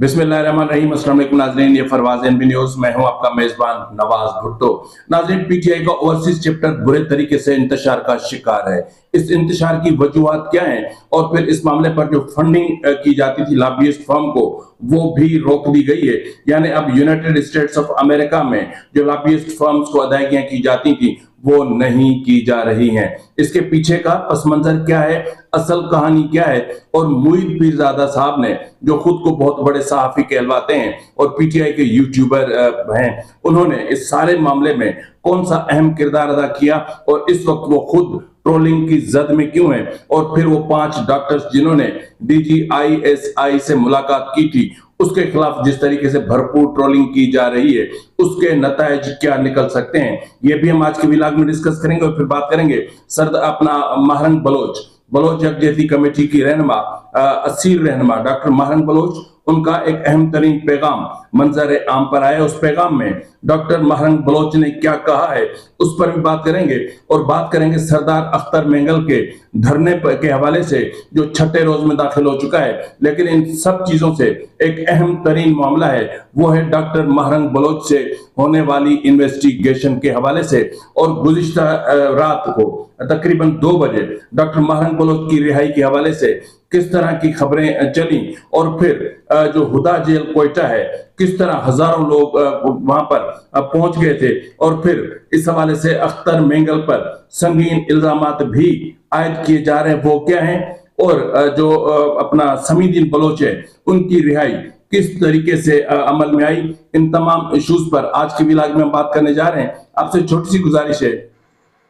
बिस्मिल्लाहिर्रहमानिर्रहीम। अस्सलाम वालेकुम नाज़रीन, ये फरवाज़ एनबी न्यूज़, मैं हूं आपका मेजबान नवाज भुट्टो। नाज़रीन, पीटीआई का ओवरसीज चैप्टर बुरे तरीके से इंतशार का शिकार है। इस इंतशार की वजूहात क्या हैं और फिर इस मामले पर जो फंडिंग की जाती थी लॉबियिस्ट फर्म को, वो भी रोक दी गई है। यानी अब यूनाइटेड स्टेट्स ऑफ अमेरिका में जो लॉबियिस्ट फर्म्स को अदायगियां की जाती थी वो नहीं की जा रही हैं। इसके पीछे का पस मंजर क्या है, असल कहानी क्या है, और मुईद पीरजादा साहब ने, जो खुद को बहुत बड़े सहाफी कहलवाते हैं और पीटीआई के यूट्यूबर हैं, उन्होंने इस सारे मामले में कौन सा अहम किरदार अदा किया और इस वक्त वो खुद ट्रोलिंग की जद में क्यों है, और फिर वो 5 डॉक्टर्स जिन्होंने DGISI से मुलाकात की थी उसके खिलाफ जिस तरीके से भरपूर ट्रोलिंग की जा रही है, उसके नतायज क्या निकल सकते हैं, ये भी हम आज के व्लॉग में डिस्कस करेंगे। और फिर बात करेंगे सर अपना महरंग बलोच यकजहती कमेटी की रहनुमा, असीर रहनुमा डॉक्टर महरंग बलोच, उनका एक अहम तरीन पैगाम मंजर आम पर आया। उस पैगाम में डॉक्टर महरंग बलोच ने क्या कहा है उस पर भी बात करेंगे। और बात करेंगे सरदार अख्तर मेंगल के धरने के हवाले से, जो 6ठे रोज में दाखिल हो चुका है। लेकिन इन सब चीजों से एक अहम तरीन मामला है, वो है डॉक्टर महरंग बलोच से होने वाली इन्वेस्टिगेशन के हवाले से। और गुज़िश्ता रात को तकरीबन 2 बजे डॉक्टर महरंग बलोच की रिहाई के हवाले से किस तरह की खबरें चली, और फिर जो हुदा जेल कोयटा है, किस तरह हजारों लोग वहां पर पहुंच गए थे, और फिर इस हवाले से अख्तर मेंगल पर संगीन इल्जामात भी आयद किए जा रहे हैं, वो क्या हैं, और जो अपना समीदीन बलोच है उनकी रिहाई किस तरीके से अमल में आई। इन तमाम इश्यूज पर आज के व्लॉग में हम बात करने जा रहे हैं। आपसे छोटी सी गुजारिश है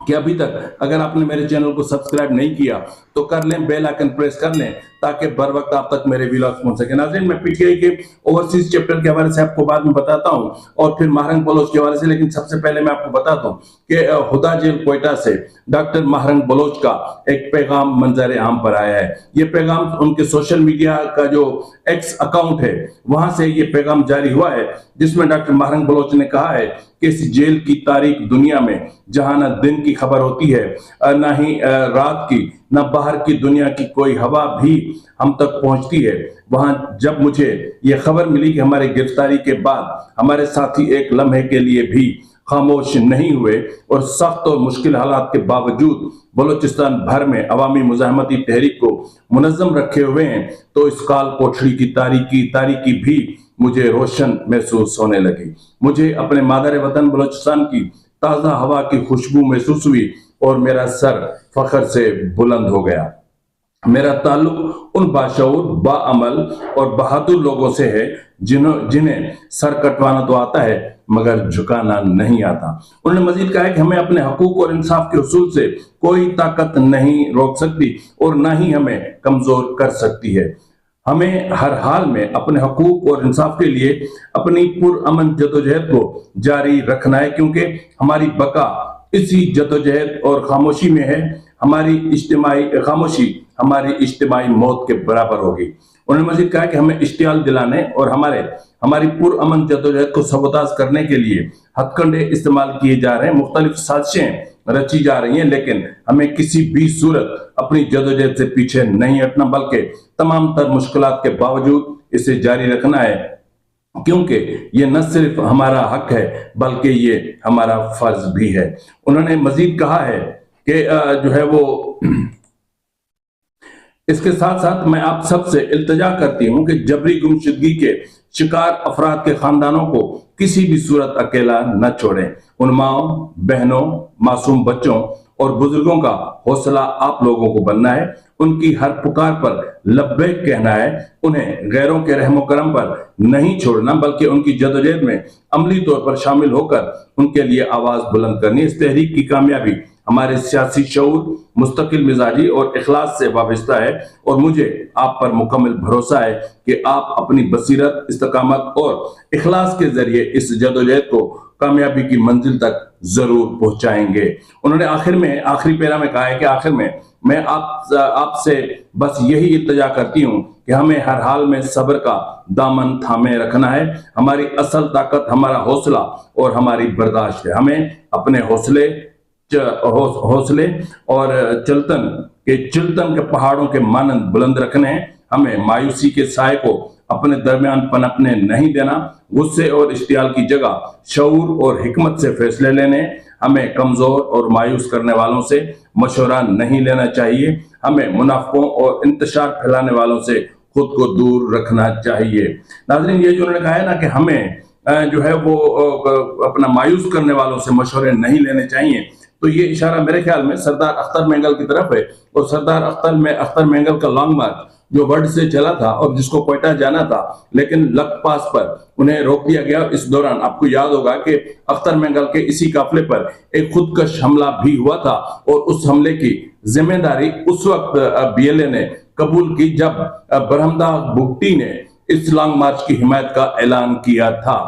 कि अभी तक अगर आपने मेरे चैनल को सब्सक्राइब नहीं किया तो कर लें, बेल आइकन प्रेस कर लें, ताकि बर वक्त आप तक मेरे व्लॉग्स पहुंच सके। नाज़रीन, मैं पीटीआई के ओवरसीज चैप्टर के हवाले से आपको बाद में बताता हूं और फिर महरंग बलोच के हवाले से, लेकिन सबसे पहले मैं आपको बता दूं कि हुदा जेल कोयटा से डॉक्टर महरंग बलोच का एक पैगाम मंजर आम पर आया है। ये पैगाम उनके सोशल मीडिया का जो एक्स अकाउंट है वहां से ये पैगाम जारी हुआ है, जिसमें डॉक्टर महरंग बलोच ने कहा है कि इस जेल की तारीख दुनिया में जहां न दिन की खबर होती है न ही रात की, न बाहर की दुनिया की कोई हवा भी हम तक पहुंचती है, वहां जब मुझे यह खबर मिली कि हमारे गिरफ्तारी के बाद हमारे साथी एक लम्हे के लिए भी खामोश नहीं हुए और सख्त और मुश्किल हालात के बावजूद बलूचिस्तान भर में अवामी मुजाहमती तहरीक को मुनज़्ज़म रखे हुए हैं, तो इस काल कोठरी की तारीकी भी मुझे रोशन महसूस होने लगी। मुझे अपने मादर वतन बलूचिस्तान की ताज़ा हवा की खुशबू महसूस हुई और मेरा सर फख्र से बुलंद हो गया। मेरा ताल्लुक उन बाशऊर, बाअमल और बहादुर लोगों से है जिन्हें सर कटवाना तो आता है मगर झुकाना नहीं आता। उन्होंने मजीद कहा है कि हमें अपने हकूक और इंसाफ के उसूल से कोई ताकत नहीं रोक सकती और ना ही हमें कमजोर कर सकती है। हमें हर हाल में अपने हकूक और इंसाफ के लिए अपनी पुरअमन जदोजहद को जारी रखना है, क्योंकि हमारी बका इसी जदोजहद और खामोशी में है। हमारी इज्तिमाई खामोशी हमारी इज्तिमाई मौत के बराबर होगी। उन्होंने मजीद कहा कि हमें इश्तियाल दिलाने और हमारी पुरअमन जदोजहद को सबोताज करने के लिए हथकंडे इस्तेमाल किए जा रहे हैं, मुख्तलिफ साजिशें रची जा रही हैं, लेकिन हमें किसी भी सूरत अपनी जदोजहद से पीछे नहीं हटना, बल्कि तमाम तर मुश्किलात के बावजूद इसे जारी रखना है, क्योंकि ये न सिर्फ हमारा हक है बल्कि ये हमारा फर्ज भी है। उन्होंने मजीद कहा है कि जो है वो इसके साथ साथ मैं आप सबसे इल्तिजा करती हूं कि जबरी गुमशुदगी के शिकार अफराद के खानदानों को किसी भी सूरत अकेला न छोड़ें। उन माओं, बहनों, मासूम बच्चों और बुजुर्गों का हौसला आप लोगों को बनना है। उनकी हर पुकार पर लब्बैक कहना है। उन्हें गैरों के रहमो करम पर नहीं छोड़ना, बल्कि उनकी जदोजहद में अमली तौर पर शामिल होकर उनके लिए आवाज बुलंद करनी। इस तहरीक की कामयाबी हमारे सियासी शऊर, मुस्तकिल मिजाजी और इखलास से वाबस्ता है, और मुझे आप पर मुकम्मल भरोसा है कि आप अपनी बसीरत, इस्तकामत और इखलास के जरिए इस जदोजहद को कामयाबी की मंजिल तक जरूर पहुंचाएंगे। उन्होंने आखिरी पैरा में कहा है कि आखिर में मैं आपसे बस यही इल्तिजा करती हूँ कि हमें हर हाल में सब्र का दामन थामे रखना है। हमारी असल ताकत हमारा हौसला और हमारी बर्दाश्त है। हमें अपने हौसले और चिल्तन के पहाड़ों के मानंद बुलंद रखने हैं। हमें मायूसी के साए को अपने दरमियान पनपने नहीं देना। गुस्से और इश्तियाल की जगह शऊर और हिकमत से फैसले लेने। हमें कमजोर और मायूस करने वालों से मशवरा नहीं लेना चाहिए। हमें मुनाफिकों और इंतशार फैलाने वालों से खुद को दूर रखना चाहिए। नाज़रीन, ये जो उन्होंने कहा है ना कि हमें जो है वो अपना मायूस करने वालों से मशवरे नहीं लेने चाहिए, तो ये इशारा मेरे ख्याल में सरदार अख्तर मेंगल की तरफ है। और सरदार अख्तर मेंगल का लॉन्ग मार्च जो वर्ड से चला था और जिसको क्वेटा जाना था, लेकिन लखपास पर उन्हें रोक दिया गया। इस दौरान आपको याद होगा कि अख्तर मेंगल के इसी काफिले पर एक खुदकश हमला भी हुआ था और उस हमले की जिम्मेदारी उस वक्त बीएलए ने कबूल की जब बरहमदाह भुट्टी ने इस लॉन्ग मार्च की हिमायत का ऐलान किया था।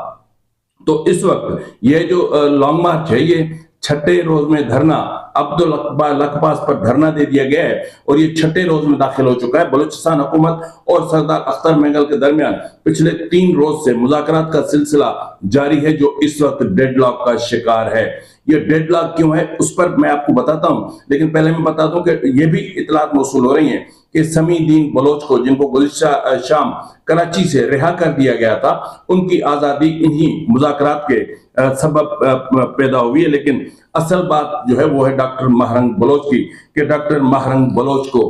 तो इस वक्त ये जो लॉन्ग मार्च है, ये छठे रोज में धरना, अब तो लखपास पर धरना दे दिया गया है और ये छठे रोज में दाखिल हो चुका है। बलूचिस्तान हुकूमत और सरदार अख्तर मेंगल के दरमियान पिछले 3 रोज से मुज़ाकरात का सिलसिला जारी है, जो इस वक्त डेडलॉक का शिकार है। ये डेडलॉक क्यों है उस पर मैं आपको बताता हूं, लेकिन पहले मैं बता दूं कि ये भी इतलात मौसूल हो रही हैं कि समीदीन बलोच को, जिनको गुज़िश्ता शाम कराची से रिहा कर दिया गया था, उनकी आजादी इन्हीं मुज़ाकरात के सबब पैदा हुई है। लेकिन असल बात जो है वो है डॉक्टर महरंग बलोच की, कि डॉक्टर महरंग बलोच को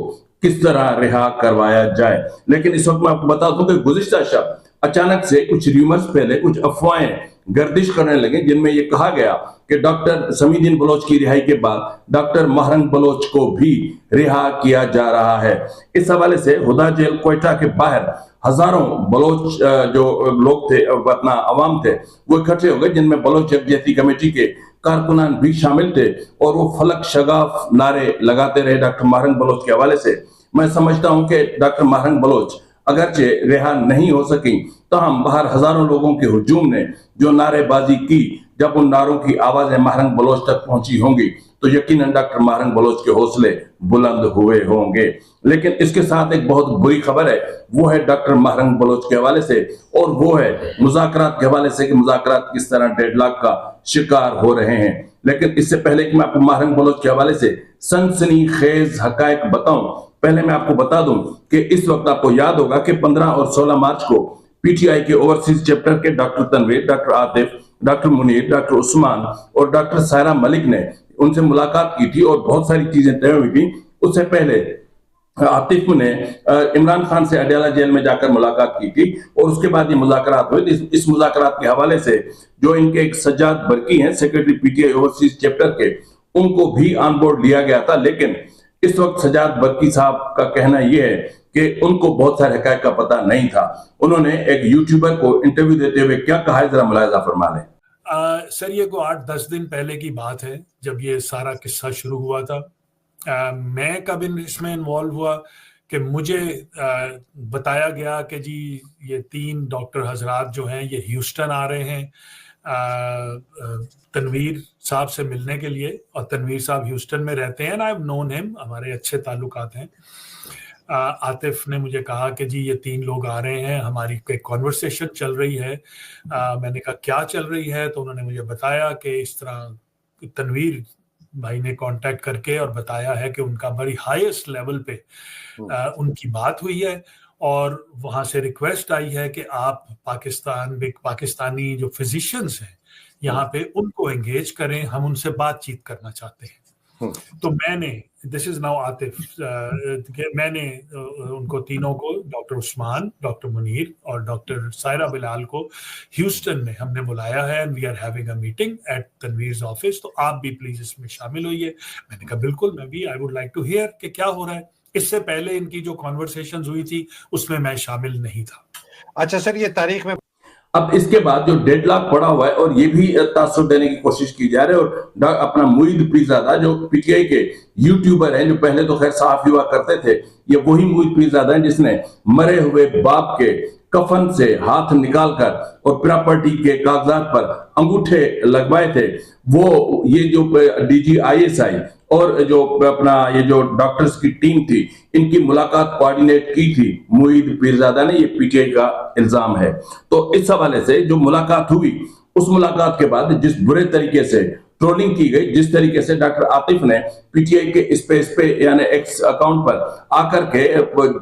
किस तरह रिहा करवाया जाए। लेकिन इस वक्त मैं आपको बता दूं कि गुज़िश्ता शब अचानक से कुछ र्यूमर्स फैले, कुछ अफवाहें गर्दिश करने लगे, जिनमें यह कहा गया कि डॉक्टर समीदीन बलोच की रिहाई के बाद डॉक्टर महरंग बलोच को भी रिहा किया जा रहा है। इस हवाले से हुदा जेल क्वेटा के बाहर हजारों बलोच जो लोग थे, अपना अवाम थे, वो इकट्ठे हो गए, जिनमें बलोच यकजहती कमेटी के कारकुनान भी शामिल थे और वो फलक शगाफ नारे लगाते रहे डॉक्टर महरंग बलोच के हवाले से। मैं समझता हूं कि डॉक्टर महरंग बलोच अगरचे रिहा नहीं हो सकी, तो हम बाहर हजारों लोगों के हुजूम ने जो नारेबाजी की, जब उन नारों की आवाजें महरंग बलोच तक पहुंची होंगी तो यकीनन डॉक्टर महरंग बलोच के हौसले बुलंद हुए होंगे। लेकिन इसके साथ एक बहुत बुरी खबर है, वो है डॉक्टर महरंग बलोच के हवाले से, और वो है मुज़ाकरात के हवाले से कि मुज़ाकरात किस तरह डेडलॉक का शिकार हो रहे हैं। लेकिन इससे पहले कि मैं आपको महरंग बलोच के हवाले से सनसनीखेज हकायक बताऊं, पहले मैं आपको बता दूं कि इस वक्त आपको याद होगा कि 15 और 16 मार्च को पीटीआई के ओवरसीज चैप्टर के doctor Tanveer, doctor Atif, doctor Munir, doctor Usman और डॉक्टर सायरा मलिक ने उनसे मुलाकात की थी और बहुत सारी चीजें तय हुई थी। उससे पहले आतिफ ने इमरान खान से अडयाला जेल में जाकर मुलाकात की थी और उसके बाद ये मुज़ाकरात हुए। इस मुज़ाकरात के हवाले से जो इनके एक सज्जाद बरकी हैं, सेक्रेटरी पीटीआई ओवरसीज चैप्टर के, उनको भी ऑन बोर्ड लिया गया था। लेकिन इस वक्त सज्जाद बरकी साहब का कहना यह है कि उनको बहुत सारे हकायक का पता नहीं था। उन्होंने एक यूट्यूबर को इंटरव्यू देते हुए क्या कहा है, जरा मुलाहिजा फरमा लें। सर, ये को 8-10 दिन पहले की बात है जब ये सारा किस्सा शुरू हुआ था। मैं कब इसमें इन्वॉल्व हुआ कि मुझे बताया गया कि जी ये 3 डॉक्टर हजरात जो हैं ये ह्यूस्टन आ रहे हैं तनवीर साहब से मिलने के लिए, और तनवीर साहब ह्यूस्टन में रहते हैं, आई हैव नोन हिम, हमारे अच्छे ताल्लुकात हैं। आतिफ ने मुझे कहा कि जी ये 3 लोग आ रहे हैं, हमारी कोई कॉन्वर्सेशन चल रही है। मैंने कहा क्या चल रही है, तो उन्होंने मुझे बताया कि इस तरह तनवीर भाई ने कांटेक्ट करके और बताया है कि उनका बड़ी हाईएस्ट लेवल पे उनकी बात हुई है और वहां से रिक्वेस्ट आई है कि आप पाकिस्तानी जो फिजिशियंस हैं यहाँ पे उनको एंगेज करें, हम उनसे बातचीत करना चाहते हैं। तो मैंने, दिस इज नाउ आतिफ, मैंने उनको तीनों को, डॉक्टर उस्मान, डॉक्टर मुनीर और डॉक्टर सायरा बिलाल को ह्यूस्टन में हमने बुलाया है and we are having a meeting at Tanveer's office, तो आप भी प्लीज इसमें शामिल होइए। मैंने कहा बिल्कुल, मैं भी, I would like to hear कि क्या हो रहा है। इससे पहले इनकी जो कॉन्वर्सेशंस हुई थी उसमें मैं शामिल नहीं था। अच्छा सर, ये तारीख में अब इसके बाद जो डेडलॉक पड़ा हुआ है और ये भी तासुर देने की कोशिश की जा रही है, और अपना मुईद पीरजादा जो पीटीआई के यूट्यूबर हैं, जो पहले तो खैर सहाफी हुआ करते थे, ये वही मुईद पीरजादा हैं जिसने मरे हुए बाप के कफन से हाथ निकालकर और प्रॉपर्टी के कागजात पर अंगूठे लगवाए थे। वो ये जो DGISI और जो अपना ये जो डॉक्टर्स की टीम थी, इनकी मुलाकात कोऑर्डिनेट की थी मुईद पीरजादा ने, ये पीटीआई का इल्जाम है। तो इस हवाले से जो मुलाकात हुई, उस मुलाकात के बाद जिस बुरे तरीके से ट्रोलिंग की गई, जिस तरीके से डॉक्टर आतिफ ने पीटीआई के स्पेस पे यानी एक्स अकाउंट पर आकर के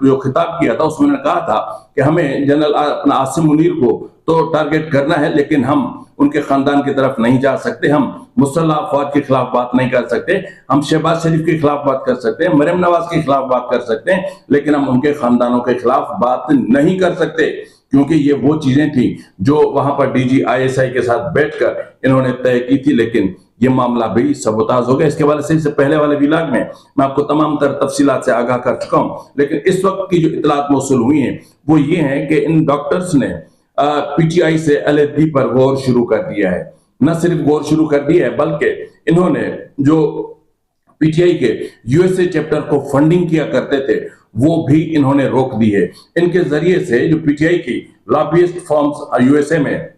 जो खिताब किया था, उसमें उन्होंने कहा था कि हमें जनरल अपना आसिम मुनीर को तो टारगेट करना है, लेकिन हम उनके खानदान की तरफ नहीं जा सकते, हम मुसल्लह अफवाज के खिलाफ बात नहीं कर सकते, हम शहबाज शरीफ के खिलाफ बात कर सकते हैं, मरियम नवाज के खिलाफ बात कर सकते हैं, लेकिन हम उनके खानदानों के खिलाफ बात नहीं कर सकते, क्योंकि ये वो चीजें थी जो वहां पर डीजी आईएसआई के साथ बैठकर इन्होंने तय की थी। लेकिन ये मामला भी सबोताज हो गया। इसके वाले से पहले वाले व्लॉग में मैं आपको तमाम तरह तफसीलात से आगाह कर चुका हूं, लेकिन इस वक्त की जो इतलात मौसूल हुई हैं वो ये है कि इन डॉक्टर्स ने पीटीआई से अलहदगी पर गौर शुरू कर दिया है। न सिर्फ गौर शुरू कर दिया है, बल्कि इन्होंने जो पीटीआई के यूएसए चैप्टर को फंडिंग किया करते थे वो भी इन्होंने रोक दी है। इनके जरिए से जो पीटीआई की लॉबियस्ट फर्म्स यूएसए में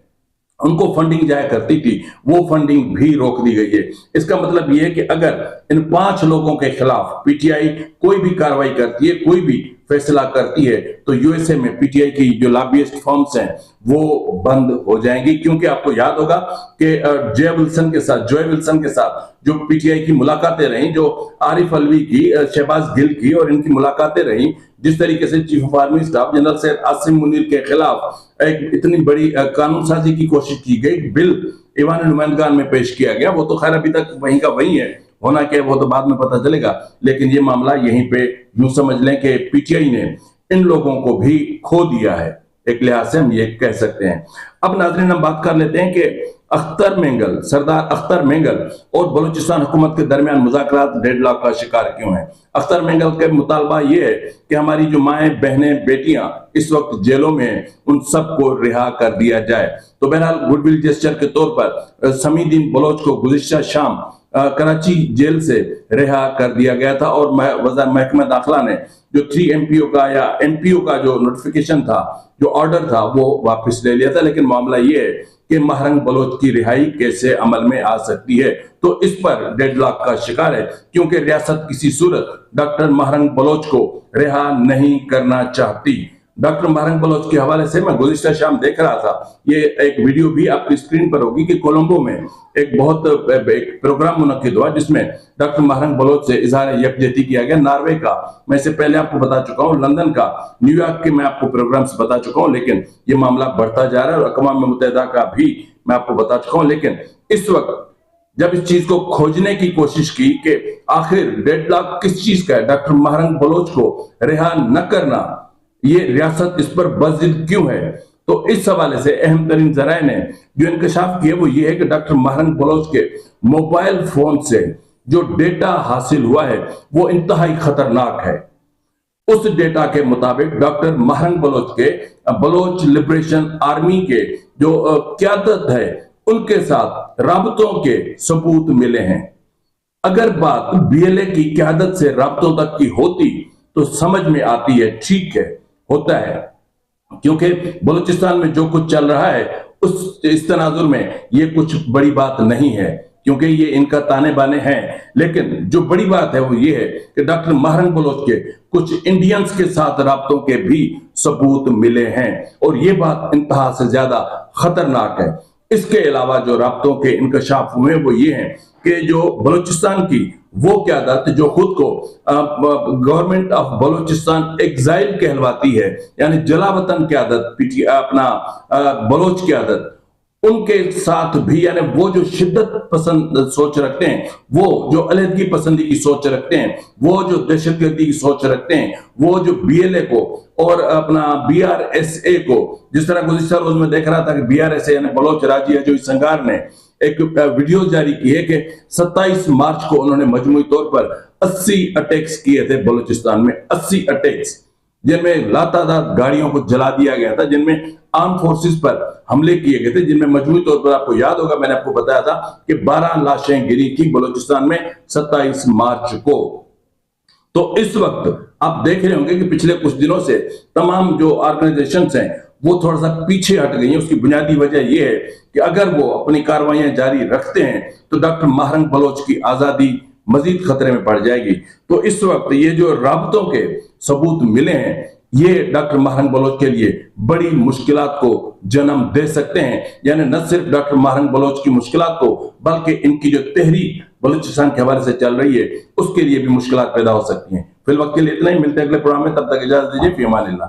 उनको फंडिंग जाया करती थी, वो फंडिंग भी रोक दी गई है। इसका मतलब यह है कि अगर इन 5 लोगों के खिलाफ पीटीआई कोई भी कार्रवाई करती है, कोई भी फैसला करती है, तो यूएसए में पीटीआई की जो लॉबियस्ट फर्म्स हैं वो बंद हो जाएंगी। क्योंकि आपको याद होगा कि जॉय विल्सन के साथ जो पीटीआई की मुलाकातें रहीं, जो आरिफ अलवी की, शहबाज गिल की और इनकी मुलाकातें रहीं, जिस तरीके से chief of army staff general Syed Asim Munir के खिलाफ एक इतनी बड़ी कानून साजी की कोशिश की गई, बिल ईवान नुमाइंदगान में पेश किया गया, वो तो खैर अभी तक वहीं का वहीं है, होना क्या वो तो बाद में पता चलेगा। लेकिन ये मामला यहीं पे यूं समझ लें कि पीटीआई ने इन लोगों को भी खो दिया है, एक लिहाज से हम ये कह सकते हैं। अब नाज़रीन हम बात कर लेते हैं कि सरदार अख्तर मेंगल और बलूचिस्तान हुकूमत के दरमियान मुज़ाकरात डेडलॉक का शिकार क्यों हैं। अख्तर मेंगल के मुतालबा ये है कि हमारी जो माएँ बहनें बेटियां इस वक्त जेलों में हैं, उन सबको रिहा कर दिया जाए। तो बहरहाल गुडविल जेस्चर के तौर पर समीदीन बलोच को गुज़िश्ता शाम कराची जेल से रिहा कर दिया गया था और महकमा दाखिला ने जो 3 एमपीओ का या एमपीओ का जो नोटिफिकेशन था, जो ऑर्डर था, वो वापस ले लिया था। लेकिन मामला ये है कि महरंग बलोच की रिहाई कैसे अमल में आ सकती है, तो इस पर डेडलॉक का शिकार है, क्योंकि रियासत किसी सूरत डॉक्टर महरंग बलोच को रिहा नहीं करना चाहती। डॉक्टर महरंग बलोच के हवाले से मैं गुज़िश्ता शाम देख रहा था, ये एक वीडियो भी आपकी स्क्रीन पर होगी कि कोलंबो में एक प्रोग्राम मुनक्किद हुआ जिसमें डॉक्टर महरंग बलोच से इजहार यकजहती किया गया। नॉर्वे का मैं इससे पहले आपको बता चुका हूँ, लंदन का, न्यूयॉर्क के मैं आपको प्रोग्राम्स बता चुका हूँ, लेकिन ये मामला बढ़ता जा रहा है और अक़वाम मुत्तहिदा का भी मैं आपको बता चुका हूँ। लेकिन इस वक्त जब इस चीज को खोजने की कोशिश की कि आखिर डेडलॉक किस चीज का है, डॉक्टर महरंग बलोच को रिहा न करना, ये रियासत इस पर बज़िद क्यों है, तो इस हवाले से अहम तरीन जराए ने जो इंकशाफ किया वो ये है कि डॉक्टर महरंग बलोच के मोबाइल फोन से जो डेटा हासिल हुआ है वो इंतहाई खतरनाक है। उस डेटा के मुताबिक डॉक्टर महरंग बलोच के बलोच लिबरेशन आर्मी के जो क्यादत है उनके साथ राबतों के सबूत मिले हैं। अगर बात बीएलए की क्यादत से राबतों तक की होती तो समझ में आती है, ठीक है, होता है, क्योंकि बलूचिस्तान में जो कुछ चल रहा है इस तनाजुर में ये कुछ बड़ी बात नहीं है, क्योंकि ये इनका ताने बाने हैं। लेकिन जो बड़ी बात है वो ये है कि डॉक्टर महरंग बलोच के कुछ इंडियंस के साथ राब्तों के भी सबूत मिले हैं और ये बात इंतहा से ज्यादा खतरनाक है। इसके अलावा जो राब्तों के इंकशाफ हुए वो ये हैं कि जो बलूचिस्तान की वो क्यादत जो खुद को गवर्नमेंट ऑफ बलूचिस्तान एग्जाइल कहलवाती है, यानी जलावतन क्यादत, अपना बलोच क्यादत, उनके साथ भी, यानी वो जो शिद्दत पसंद सोच रखते हैं, वो जो अलहदगी पसंदी की सोच रखते हैं, वो जो दहशतगर्दी की सोच रखते हैं, वो जो बीएलए को और अपना बीआरएसए को, जिस तरह गुज़िश्ता रोज में देख रहा था कि बीआरएसए यानी बलोच राज्य जो संघार ने एक वीडियो जारी की है कि 27 मार्च को उन्होंने मजमूई तौर पर 80 अटैक्स किए थे बलूचिस्तान में, 80 अटैक्स, जिनमें लातादाद गाड़ियों को जला दिया गया था, जिनमें आर्म फोर्सेस पर हमले किए गए थे, जिनमें मजमूई तौर पर आपको याद होगा मैंने आपको बताया था कि 12 लाशें गिरी थी बलूचिस्तान में 27 मार्च को। तो इस वक्त आप देख रहे होंगे कि पिछले कुछ दिनों से तमाम जो ऑर्गेनाइजेशंस हैं वो थोड़ा सा पीछे हट गई हैं। उसकी बुनियादी वजह यह है कि अगर वो अपनी कार्रवाइयां जारी रखते हैं तो डॉक्टर महरंग बलोच की आजादी मजीद खतरे में पड़ जाएगी। तो इस वक्त ये जो राबतों के सबूत मिले हैं ये डॉक्टर महरंग बलोच के लिए बड़ी मुश्किलात को जन्म दे सकते हैं, यानी न सिर्फ डॉक्टर महरंग बलोच की मुश्किलात को बल्कि इनकी जो तहरीक बलूचिस्तान के हवाले से चल रही है उसके लिए भी मुश्किलात पैदा हो सकती हैं। फिलहाल के लिए इतना ही, मिलते हैं अगले प्रोग्राम में, तब तक इजाजत दीजिए, फी अमानिल्लाह।